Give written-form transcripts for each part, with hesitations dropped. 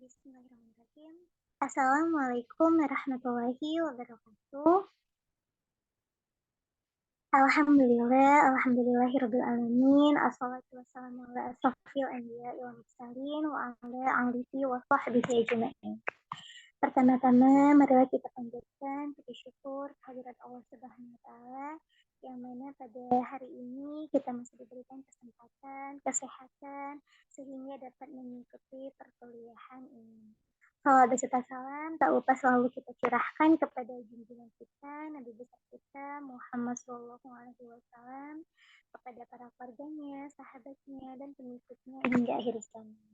Bismillahirrahmanirrahim. Assalamualaikum warahmatullahi wabarakatuh. Alhamdulillahirabbil alamin. Assalatu wassalamu ala asrofil anbiya'i wal mursalin wa ala alihi wa sahbihi ajma'in. Pertama-tama, marilah kita panjatkan puji syukur kehadirat Allah Subhanahu wa taala yang mana pada hari ini kita masih diberikan kesempatan, kesehatan sehingga dapat mengikuti perkuliahan ini. Salawat beserta salam tak lupa selalu kita curahkan kepada junjungan kita, Nabi besar kita Muhammad SAW, kepada para keluarganya, sahabatnya, dan pengikutnya hingga akhir zaman.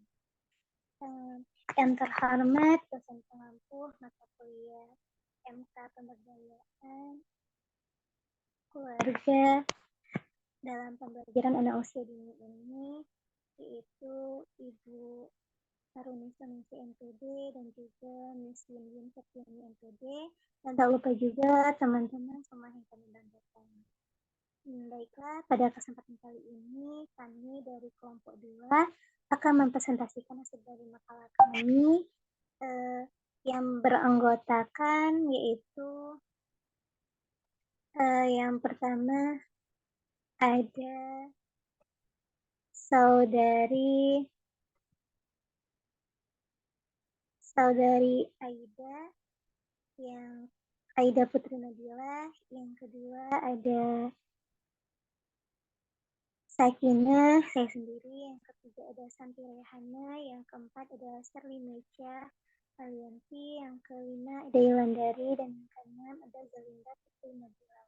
Yang terhormat dosen pengampu mata kuliah MK Pemberdayaan Keluarga dalam pembelajaran anak usia dini ini, yaitu Ibu Haruni Suningsi NPD dan juga Miss Yun Septiani NPD, dan tak lupa juga teman-teman semua yang kami banggakan. Baiklah, pada kesempatan kali ini kami dari kelompok 2 akan mempresentasikan hasil dari makalah kami yang beranggotakan yaitu yang pertama ada saudari Aida, yang Aida Putri Nabila, yang kedua ada Sakinah, saya sendiri, yang ketiga ada Santi Rehana, yang keempat adalah Serli Mecha Alianti, yang kelima ada Yulandari, dan yang keenam ada Zalinda Putri Nabila.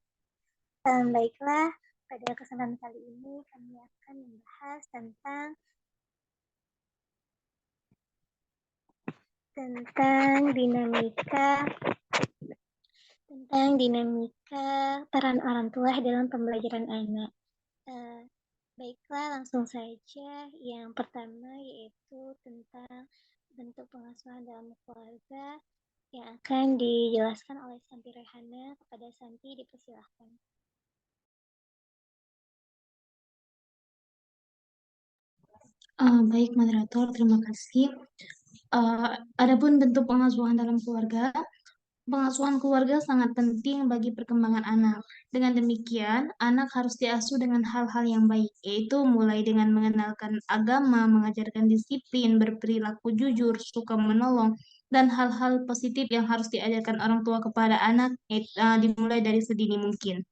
Baiklah, pada kesempatan kali ini kami akan membahas tentang dinamika peran orang tua dalam pembelajaran anak. Baiklah, langsung saja. Yang pertama yaitu tentang bentuk pengasuhan dalam keluarga yang akan dijelaskan oleh Santi Rehana. Kepada Santi, dipersilahkan. Baik, moderator, terima kasih. Adapun bentuk pengasuhan dalam keluarga, pengasuhan keluarga sangat penting bagi perkembangan anak. Dengan demikian, anak harus diasuh dengan hal-hal yang baik, yaitu mulai dengan mengenalkan agama, mengajarkan disiplin, berperilaku jujur, suka menolong, dan hal-hal positif yang harus diajarkan orang tua kepada anak, dimulai dari sedini mungkin.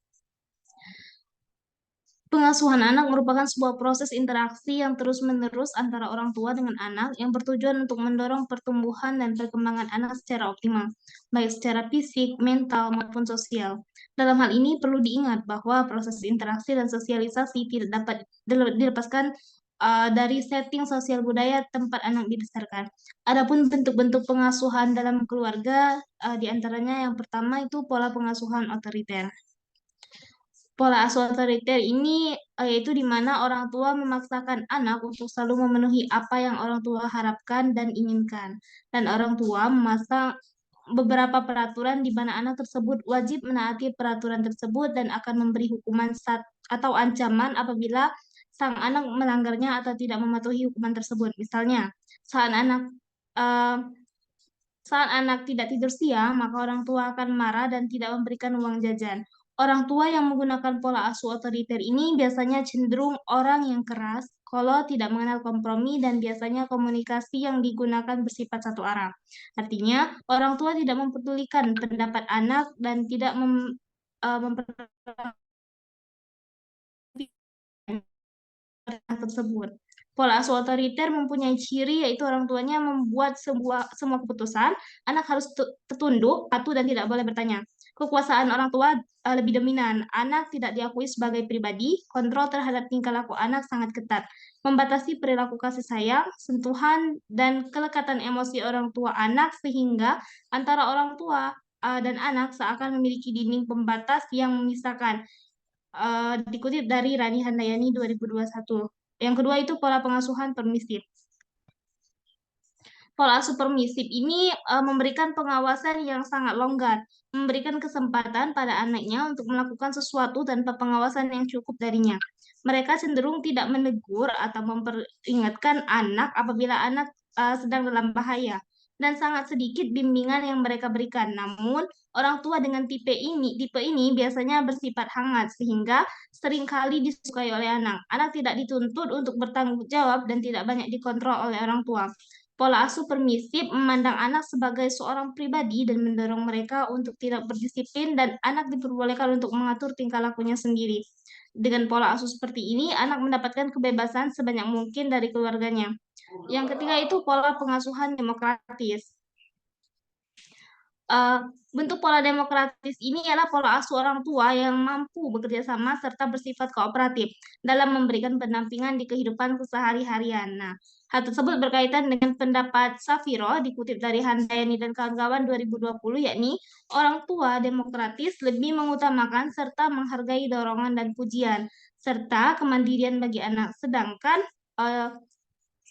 Pengasuhan anak merupakan sebuah proses interaksi yang terus-menerus antara orang tua dengan anak yang bertujuan untuk mendorong pertumbuhan dan perkembangan anak secara optimal, baik secara fisik, mental, maupun sosial. Dalam hal ini perlu diingat bahwa proses interaksi dan sosialisasi tidak dapat dilepaskan dari setting sosial budaya tempat anak dibesarkan. Adapun bentuk-bentuk pengasuhan dalam keluarga, diantaranya yang pertama itu pola pengasuhan otoriter. Pola asuh otoriter ini yaitu di mana orang tua memaksakan anak untuk selalu memenuhi apa yang orang tua harapkan dan inginkan. Dan orang tua memasang beberapa peraturan di mana anak tersebut wajib menaati peraturan tersebut dan akan memberi hukuman atau ancaman apabila sang anak melanggarnya atau tidak mematuhi hukuman tersebut. Misalnya, saat anak tidak tidur siang, maka orang tua akan marah dan tidak memberikan uang jajan. Orang tua yang menggunakan pola asuh otoriter ini biasanya cenderung orang yang keras, kolot, tidak mengenal kompromi, dan biasanya komunikasi yang digunakan bersifat satu arah. Artinya, orang tua tidak mempedulikan pendapat anak dan tidak memperhatikan tersebut. Pola asuh otoriter mempunyai ciri yaitu orang tuanya membuat semua keputusan, anak harus tunduk, patuh, dan tidak boleh bertanya. Kekuasaan orang tua lebih dominan, anak tidak diakui sebagai pribadi, kontrol terhadap tingkah laku anak sangat ketat, membatasi perilaku kasih sayang, sentuhan, dan kelekatan emosi orang tua anak sehingga antara orang tua dan anak seakan memiliki dinding pembatas yang memisahkan. Dikutip dari Rani Handayani 2021. Yang kedua itu pola pengasuhan permisif. Pola asuh permisif ini memberikan pengawasan yang sangat longgar, memberikan kesempatan pada anaknya untuk melakukan sesuatu tanpa pengawasan yang cukup darinya. Mereka cenderung tidak menegur atau memperingatkan anak apabila anak sedang dalam bahaya dan sangat sedikit bimbingan yang mereka berikan. Namun, orang tua dengan tipe ini biasanya bersifat hangat sehingga seringkali disukai oleh anak. Anak tidak dituntut untuk bertanggung jawab dan tidak banyak dikontrol oleh orang tua. Pola asuh permisif memandang anak sebagai seorang pribadi dan mendorong mereka untuk tidak berdisiplin dan anak diperbolehkan untuk mengatur tingkah lakunya sendiri. Dengan pola asuh seperti ini, anak mendapatkan kebebasan sebanyak mungkin dari keluarganya. Yang ketiga itu pola pengasuhan demokratis. Eh, bentuk pola demokratis ini ialah pola asuh orang tua yang mampu bekerja sama serta bersifat kooperatif dalam memberikan pendampingan di kehidupan kesehari-harian. Nah, hal tersebut berkaitan dengan pendapat Safiro dikutip dari Handayani dan kawan-kawan 2020, yakni orang tua demokratis lebih mengutamakan serta menghargai dorongan dan pujian serta kemandirian bagi anak. Sedangkan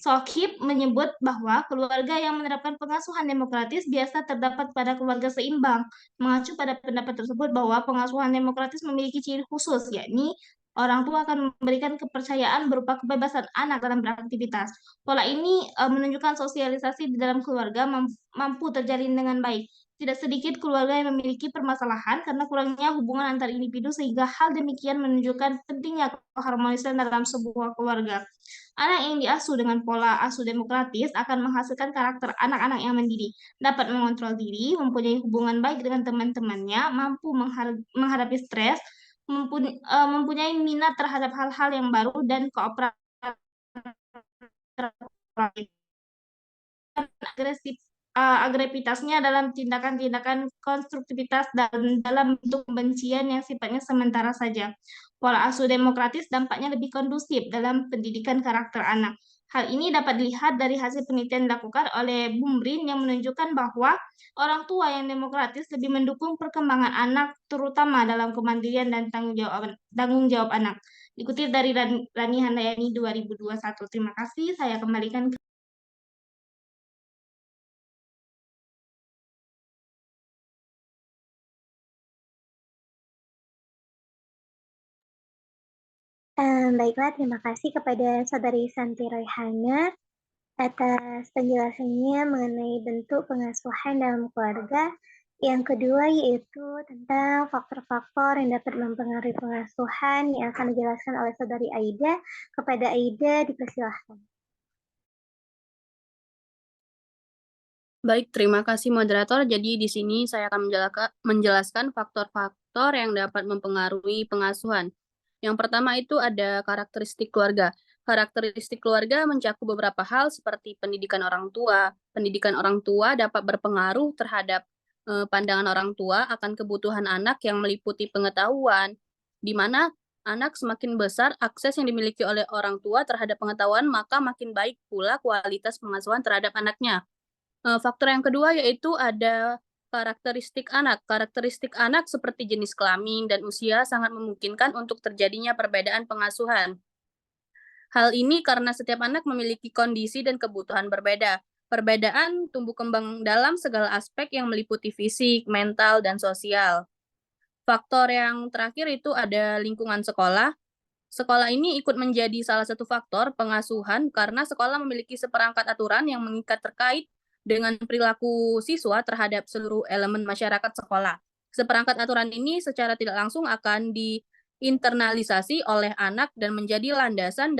Sokhib menyebut bahwa keluarga yang menerapkan pengasuhan demokratis biasa terdapat pada keluarga seimbang. Mengacu pada pendapat tersebut bahwa pengasuhan demokratis memiliki ciri khusus, yakni orang tua akan memberikan kepercayaan berupa kebebasan anak dalam beraktivitas. Pola ini menunjukkan sosialisasi di dalam keluarga mampu terjalin dengan baik. Tidak sedikit keluarga yang memiliki permasalahan karena kurangnya hubungan antar individu sehingga hal demikian menunjukkan pentingnya keharmonisan dalam sebuah keluarga. Anak yang diasuh dengan pola asuh demokratis akan menghasilkan karakter anak-anak yang mandiri, dapat mengontrol diri, mempunyai hubungan baik dengan teman-temannya, mampu menghadapi stres, mempunyai minat terhadap hal-hal yang baru dan kooperatif agresif agresivitasnya dalam tindakan-tindakan konstruktivitas dan dalam bentuk kebencian yang sifatnya sementara saja. Pola asuh demokratis dampaknya lebih kondusif dalam pendidikan karakter anak. Hal ini dapat dilihat dari hasil penelitian dilakukan oleh Bumrin yang menunjukkan bahwa orang tua yang demokratis lebih mendukung perkembangan anak, terutama dalam kemandirian dan tanggung jawab anak. Dikutip dari Rani Handayani 2021. Terima kasih, saya kembalikan ke Baiklah, terima kasih kepada Saudari Santi Raihana atas penjelasannya mengenai bentuk pengasuhan dalam keluarga. Yang kedua yaitu tentang faktor-faktor yang dapat mempengaruhi pengasuhan yang akan dijelaskan oleh Saudari Aida. Kepada Aida, dipersilahkan. Baik, terima kasih moderator. Jadi di sini saya akan menjelaskan faktor-faktor yang dapat mempengaruhi pengasuhan. Yang pertama itu ada karakteristik keluarga. Karakteristik keluarga mencakup beberapa hal seperti pendidikan orang tua. Pendidikan orang tua dapat berpengaruh terhadap pandangan orang tua akan kebutuhan anak yang meliputi pengetahuan, di mana anak semakin besar akses yang dimiliki oleh orang tua terhadap pengetahuan, maka makin baik pula kualitas pengasuhan terhadap anaknya. Faktor yang kedua yaitu ada karakteristik anak. Karakteristik anak seperti jenis kelamin dan usia sangat memungkinkan untuk terjadinya perbedaan pengasuhan. Hal ini karena setiap anak memiliki kondisi dan kebutuhan berbeda. Perbedaan tumbuh kembang dalam segala aspek yang meliputi fisik, mental, dan sosial. Faktor yang terakhir itu ada lingkungan sekolah. Sekolah ini ikut menjadi salah satu faktor pengasuhan karena sekolah memiliki seperangkat aturan yang mengikat terkait dengan perilaku siswa terhadap seluruh elemen masyarakat sekolah. Seperangkat aturan ini secara tidak langsung akan diinternalisasi oleh anak dan menjadi landasan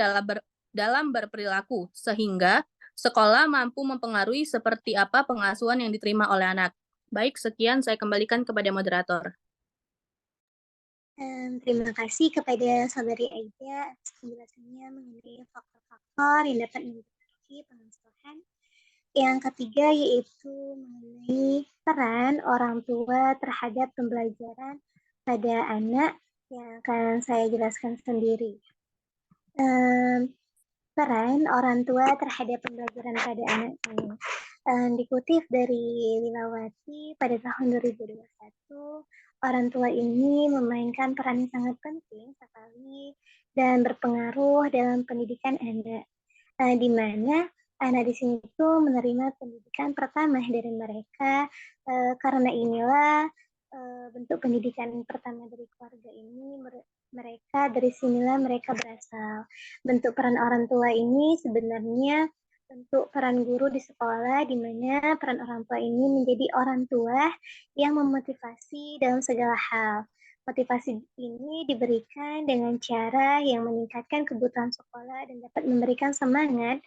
dalam berperilaku, sehingga sekolah mampu mempengaruhi seperti apa pengasuhan yang diterima oleh anak. Baik, sekian saya kembalikan kepada moderator. Terima kasih kepada Saudari Aida atas penjelasannya mengenai faktor-faktor yang dapat mempengaruhi pengasuhan. Yang ketiga yaitu mengenai peran orang tua terhadap pembelajaran pada anak yang akan saya jelaskan sendiri. Peran orang tua terhadap pembelajaran pada anak ini. Dikutip dari Lilawati pada tahun 2021, orang tua ini memainkan peran yang sangat penting sekali dan berpengaruh dalam pendidikan anak, di mana anak di sini itu menerima pendidikan pertama dari mereka. Karena inilah bentuk pendidikan pertama dari keluarga ini, dari sinilah mereka berasal. Bentuk peran orang tua ini sebenarnya bentuk peran guru di sekolah, di mana peran orang tua ini menjadi orang tua yang memotivasi dalam segala hal. Motivasi ini diberikan dengan cara yang meningkatkan kebutuhan sekolah dan dapat memberikan semangat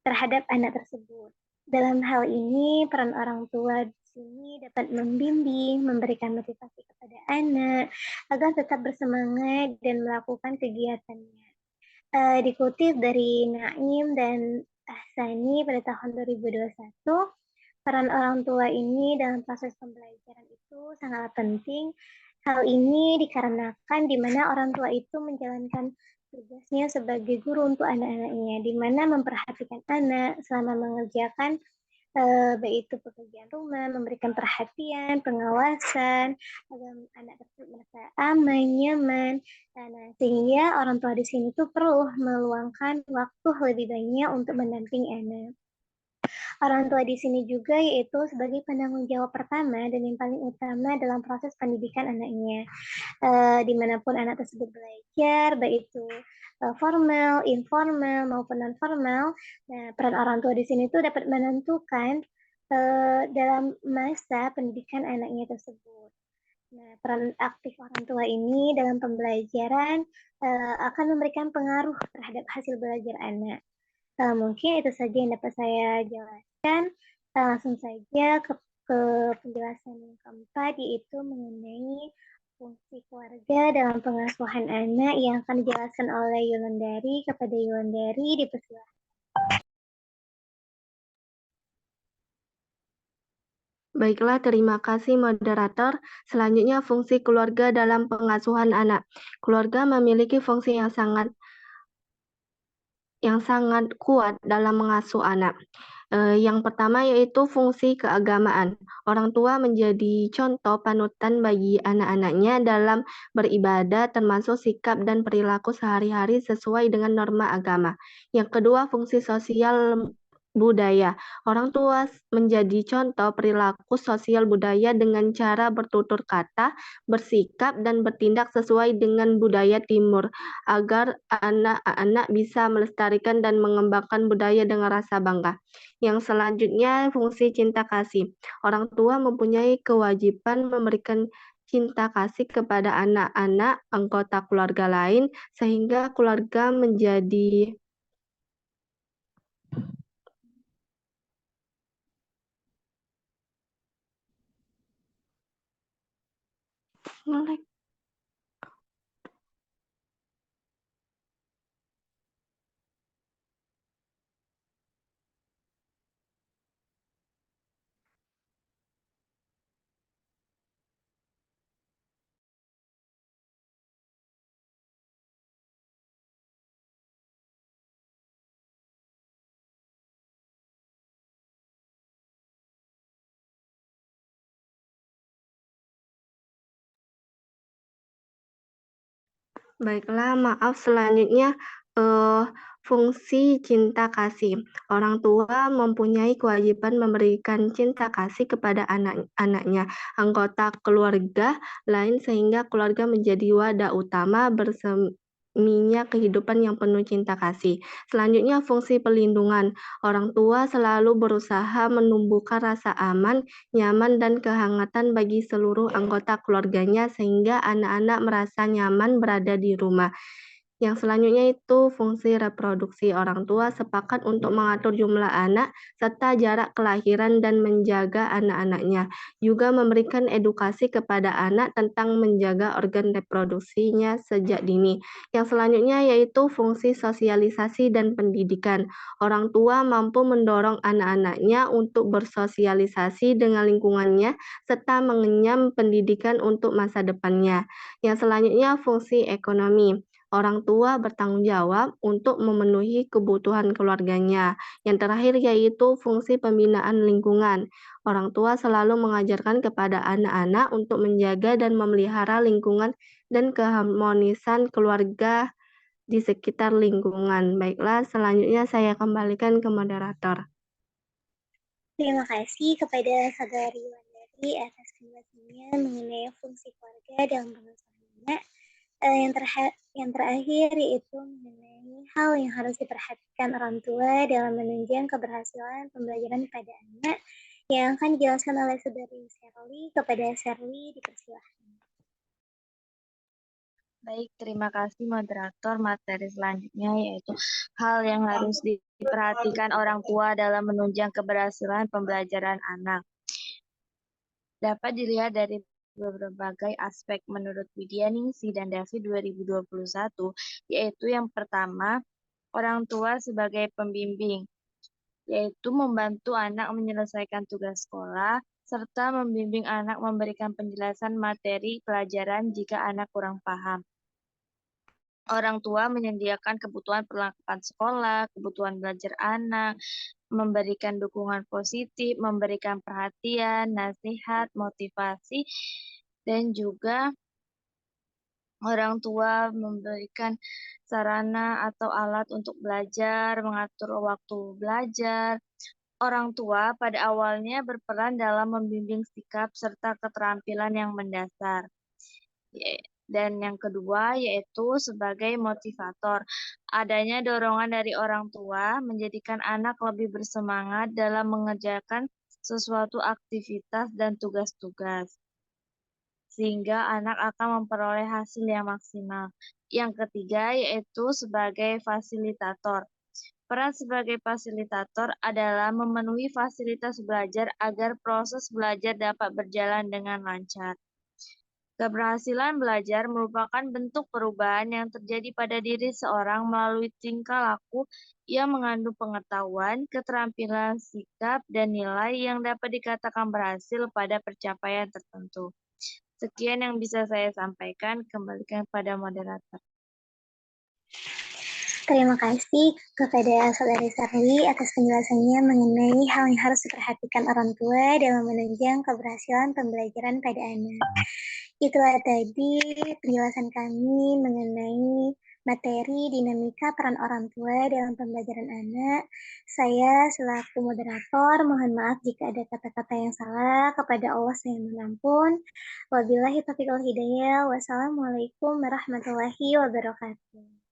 terhadap anak tersebut. Dalam hal ini, peran orang tua di sini dapat membimbing, memberikan motivasi kepada anak agar tetap bersemangat dan melakukan kegiatannya. Dikutip dari Naim dan Ahsani pada tahun 2021, peran orang tua ini dalam proses pembelajaran itu sangat penting. Hal ini dikarenakan di mana orang tua itu menjalankan tugasnya sebagai guru untuk anak-anaknya, di mana memperhatikan anak selama mengerjakan baik itu pekerjaan rumah, memberikan perhatian, pengawasan, agar anak tersebut merasa aman, nyaman. Nah, sehingga orang tua di sini tuh perlu meluangkan waktu lebih banyak untuk mendampingi anak. Orang tua di sini juga yaitu sebagai penanggung jawab pertama dan yang paling utama dalam proses pendidikan anaknya. Dimanapun anak tersebut belajar, baik itu formal, informal, maupun non-formal. Nah, peran orang tua di sini tuh dapat menentukan dalam masa pendidikan anaknya tersebut. Nah, peran aktif orang tua ini dalam pembelajaran akan memberikan pengaruh terhadap hasil belajar anak. Mungkin itu saja yang dapat saya jelaskan. Langsung saja ke penjelasan yang keempat, yaitu mengenai fungsi keluarga dalam pengasuhan anak yang akan dijelaskan oleh Yulandari. Kepada Yulandari, dipersilakan. Baiklah, terima kasih moderator. Selanjutnya, fungsi keluarga dalam pengasuhan anak. Keluarga memiliki fungsi yang sangat kuat dalam mengasuh anak. Yang pertama yaitu fungsi keagamaan. Orang tua menjadi contoh panutan bagi anak-anaknya dalam beribadah, termasuk sikap dan perilaku sehari-hari sesuai dengan norma agama. Yang kedua, fungsi sosial budaya. Orang tua menjadi contoh perilaku sosial budaya dengan cara bertutur kata, bersikap, dan bertindak sesuai dengan budaya timur, agar anak-anak bisa melestarikan dan mengembangkan budaya dengan rasa bangga. Yang selanjutnya, fungsi cinta kasih. Orang tua mempunyai kewajiban memberikan cinta kasih kepada anak-anak anggota keluarga lain, sehingga keluarga menjadi Baiklah, maaf selanjutnya fungsi cinta kasih. Orang tua mempunyai kewajiban memberikan cinta kasih kepada anak-anaknya, anggota keluarga lain sehingga keluarga menjadi wadah utama berseminya kehidupan yang penuh cinta kasih. Selanjutnya fungsi pelindungan. Orang tua selalu berusaha menumbuhkan rasa aman, nyaman, dan kehangatan bagi seluruh anggota keluarganya sehingga anak-anak merasa nyaman berada di rumah. Yang selanjutnya itu fungsi reproduksi. Orang tua sepakat untuk mengatur jumlah anak serta jarak kelahiran dan menjaga anak-anaknya. Juga memberikan edukasi kepada anak tentang menjaga organ reproduksinya sejak dini. Yang selanjutnya yaitu fungsi sosialisasi dan pendidikan. Orang tua mampu mendorong anak-anaknya untuk bersosialisasi dengan lingkungannya serta mengenyam pendidikan untuk masa depannya. Yang selanjutnya fungsi ekonomi. Orang tua bertanggung jawab untuk memenuhi kebutuhan keluarganya. Yang terakhir yaitu fungsi pembinaan lingkungan. Orang tua selalu mengajarkan kepada anak-anak untuk menjaga dan memelihara lingkungan dan keharmonisan keluarga di sekitar lingkungan. Baiklah, selanjutnya saya kembalikan ke moderator. Terima kasih kepada Saudari Wandari atas penjelasannya mengenai fungsi keluarga dalam pengasuhan anak. Yang terakhir yaitu mengenai hal yang harus diperhatikan orang tua dalam menunjang keberhasilan pembelajaran pada anak yang akan dijelaskan oleh Saudari Sherly. Kepada Sherly, dipersilahkan. Baik, terima kasih moderator. Materi selanjutnya yaitu hal yang harus diperhatikan orang tua dalam menunjang keberhasilan pembelajaran anak. Dapat dilihat dari berbagai aspek menurut Widyaningsih dan David 2021, yaitu yang pertama, orang tua sebagai pembimbing, yaitu membantu anak menyelesaikan tugas sekolah, serta membimbing anak memberikan penjelasan materi pelajaran jika anak kurang paham. Orang tua menyediakan kebutuhan perlengkapan sekolah, kebutuhan belajar anak, memberikan dukungan positif, memberikan perhatian, nasihat, motivasi, dan juga orang tua memberikan sarana atau alat untuk belajar, mengatur waktu belajar. Orang tua pada awalnya berperan dalam membimbing sikap serta keterampilan yang mendasar. Dan yang kedua yaitu sebagai motivator. Adanya dorongan dari orang tua menjadikan anak lebih bersemangat dalam mengerjakan sesuatu aktivitas dan tugas-tugas, sehingga anak akan memperoleh hasil yang maksimal. Yang ketiga yaitu sebagai fasilitator. Peran sebagai fasilitator adalah memenuhi fasilitas belajar agar proses belajar dapat berjalan dengan lancar. Keberhasilan belajar merupakan bentuk perubahan yang terjadi pada diri seorang melalui tingkah laku yang mengandung pengetahuan, keterampilan, sikap, dan nilai yang dapat dikatakan berhasil pada pencapaian tertentu. Sekian yang bisa saya sampaikan, kembalikan pada moderator. Terima kasih kepada Saudari Sherly atas penjelasannya mengenai hal yang harus diperhatikan orang tua dalam menunjang keberhasilan pembelajaran pada anak. Itulah tadi penjelasan kami mengenai materi dinamika peran orang tua dalam pembelajaran anak. Saya selaku moderator mohon maaf jika ada kata-kata yang salah. Kepada Allah saya mohon ampun. Wabillahi taufiq wal hidayah. Wassalamualaikum warahmatullahi wabarakatuh.